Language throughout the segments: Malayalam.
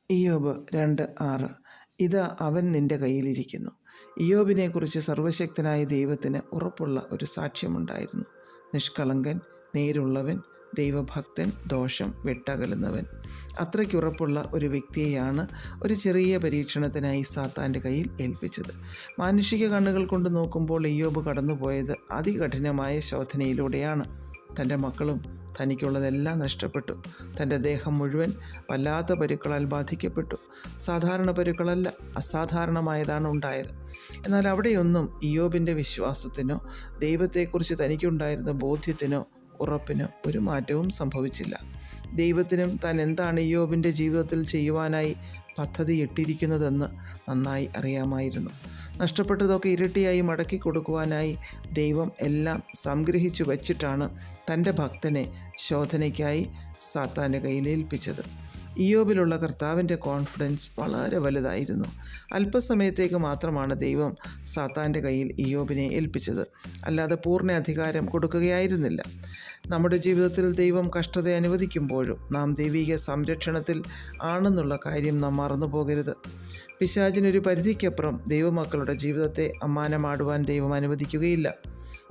ഇയ്യോബ് 2:6. ഇതാ അവൻ നിന്റെ കയ്യിലിരിക്കുന്നു. ഇയ്യോബിനെക്കുറിച്ച് സർവശക്തനായ ദൈവത്തിന് ഉറപ്പുള്ള ഒരു സാക്ഷ്യമുണ്ടായിരുന്നു. നിഷ്കളങ്കൻ, നേരുള്ളവൻ, ദൈവഭക്തൻ, ദോഷം വിട്ടകലുന്നവൻ. അത്രയ്ക്കുറപ്പുള്ള ഒരു വ്യക്തിയെയാണ് ഒരു ചെറിയ പരീക്ഷണത്തിനായി സാത്താൻ്റെ കയ്യിൽ ഏൽപ്പിച്ചത്. മാനുഷിക കണ്ണുകൾ കൊണ്ട് നോക്കുമ്പോൾ ഇയ്യോബ് കടന്നുപോയത് അതികഠിനമായ ശോധനയിലൂടെയാണ്. തൻ്റെ മക്കളും തനിക്കുള്ളതെല്ലാം നഷ്ടപ്പെട്ടു. തൻ്റെ ദേഹം മുഴുവൻ വല്ലാത്ത പരുക്കളാൽ ബാധിക്കപ്പെട്ടു. സാധാരണ പരുക്കളല്ല, അസാധാരണമായതാണ് ഉണ്ടായത്. എന്നാൽ അവിടെയൊന്നും ഇയ്യോബിൻ്റെ വിശ്വാസത്തിനോ ദൈവത്തെക്കുറിച്ച് തനിക്കുണ്ടായിരുന്ന ബോധ്യത്തിനോ ഉറപ്പിനോ ഒരു മാറ്റവും സംഭവിച്ചില്ല. ദൈവത്തിനും താൻ എന്താണ് ഇയ്യോബിൻ്റെ ജീവിതത്തിൽ ചെയ്യുവാനായി പദ്ധതി ഇട്ടിരിക്കുന്നതെന്ന് നന്നായി അറിയാമായിരുന്നു. നഷ്ടപ്പെട്ടതൊക്കെ ഇരട്ടിയായി മടക്കി കൊടുക്കുവാനായി ദൈവം എല്ലാം സംഗ്രഹിച്ചു വച്ചിട്ടാണ് തൻ്റെ ഭക്തനെ ശോധനയ്ക്കായി സാത്താൻ്റെ കയ്യിലേൽപ്പിച്ചത്. ഇയ്യോബിലുള്ള കർത്താവിൻ്റെ കോൺഫിഡൻസ് വളരെ വലുതായിരുന്നു. അല്പസമയത്തേക്ക് മാത്രമാണ് ദൈവം സാത്താൻ്റെ കയ്യിൽ ഇയ്യോബിനെ ഏൽപ്പിച്ചത്, അല്ലാതെ പൂർണ്ണ അധികാരം കൊടുക്കുകയായിരുന്നില്ല. നമ്മുടെ ജീവിതത്തിൽ ദൈവം കഷ്ടത അനുവദിക്കുമ്പോഴും നാം ദൈവിക സംരക്ഷണത്തിൽ ആണെന്നുള്ള കാര്യം നാം മറന്നു പോകരുത്. പിശാചിനൊരു പരിധിക്കപ്പുറം ദൈവമക്കളുടെ ജീവിതത്തെ അമ്മാനമാടുവാൻ ദൈവം അനുവദിക്കുകയില്ല.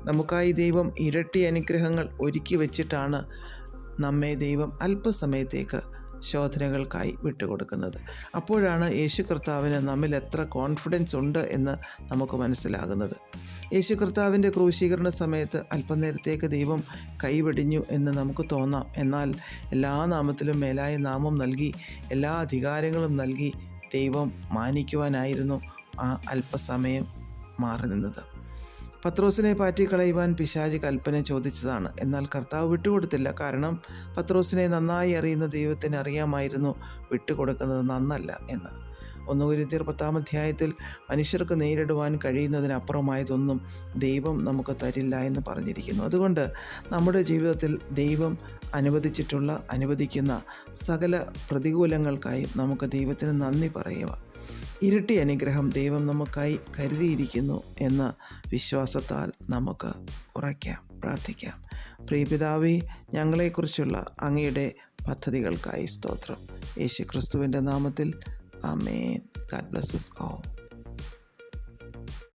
നമുക്കായി ദൈവം ഇരട്ടി അനുഗ്രഹങ്ങൾ ഒരുക്കി വച്ചിട്ടാണ് നമ്മെ ദൈവം അല്പസമയത്തേക്ക് ശോധനകൾക്കായി വിട്ടുകൊടുക്കുന്നത്. അപ്പോഴാണ് യേശു കർത്താവിന് നമ്മിൽ എത്ര കോൺഫിഡൻസ് ഉണ്ട് എന്ന് നമുക്ക് മനസ്സിലാകുന്നത്. യേശു കർത്താവിൻ്റെ ക്രൂശീകരണ സമയത്ത് അല്പനേരത്തേക്ക് ദൈവം കൈവെടിഞ്ഞു എന്ന് നമുക്ക് തോന്നാം. എന്നാൽ എല്ലാ നാമത്തിലും മേലായ നാമം നൽകി എല്ലാ അധികാരങ്ങളും നൽകി ദൈവം മാനിക്കുവാനായിരുന്നു ആ അല്പസമയം മാറി നിന്നത്. പത്രോസിനെ പാറ്റിക്കളയുവാൻ പിശാച് കൽപ്പന ചോദിച്ചതാണ്. എന്നാൽ കർത്താവ് വിട്ടുകൊടുത്തില്ല. കാരണം പത്രോസിനെ നന്നായി അറിയുന്ന ദൈവത്തിന് അറിയാമായിരുന്നു വിട്ടുകൊടുക്കുന്നത് നന്നല്ല എന്ന്. 1 കൊരിന്ത്യർ 10-ാം അധ്യായത്തിൽ മനുഷ്യർക്ക് നേരിടുവാൻ കഴിയുന്നതിനപ്പുറമായതൊന്നും ദൈവം നമുക്ക് തരില്ല എന്ന് പറഞ്ഞിരിക്കുന്നു. അതുകൊണ്ട് നമ്മുടെ ജീവിതത്തിൽ ദൈവം അനുവദിക്കുന്ന സകല പ്രതികൂലങ്ങൾക്കായി നമുക്ക് ദൈവത്തിന് നന്ദി പറയുക. ഇരട്ടി അനുഗ്രഹം ദൈവം നമുക്കായി കരുതിയിരിക്കുന്നു എന്ന വിശ്വാസത്താൽ നമുക്ക് ഉറയ്ക്കാം, പ്രാർത്ഥിക്കാം. പ്രിയപിതാവേ, ഞങ്ങളെക്കുറിച്ചുള്ള അങ്ങയുടെ പദ്ധതികൾക്കായി സ്തോത്രം. യേശു ക്രിസ്തുവിൻ്റെ നാമത്തിൽ ആമേൻ. God bless us all.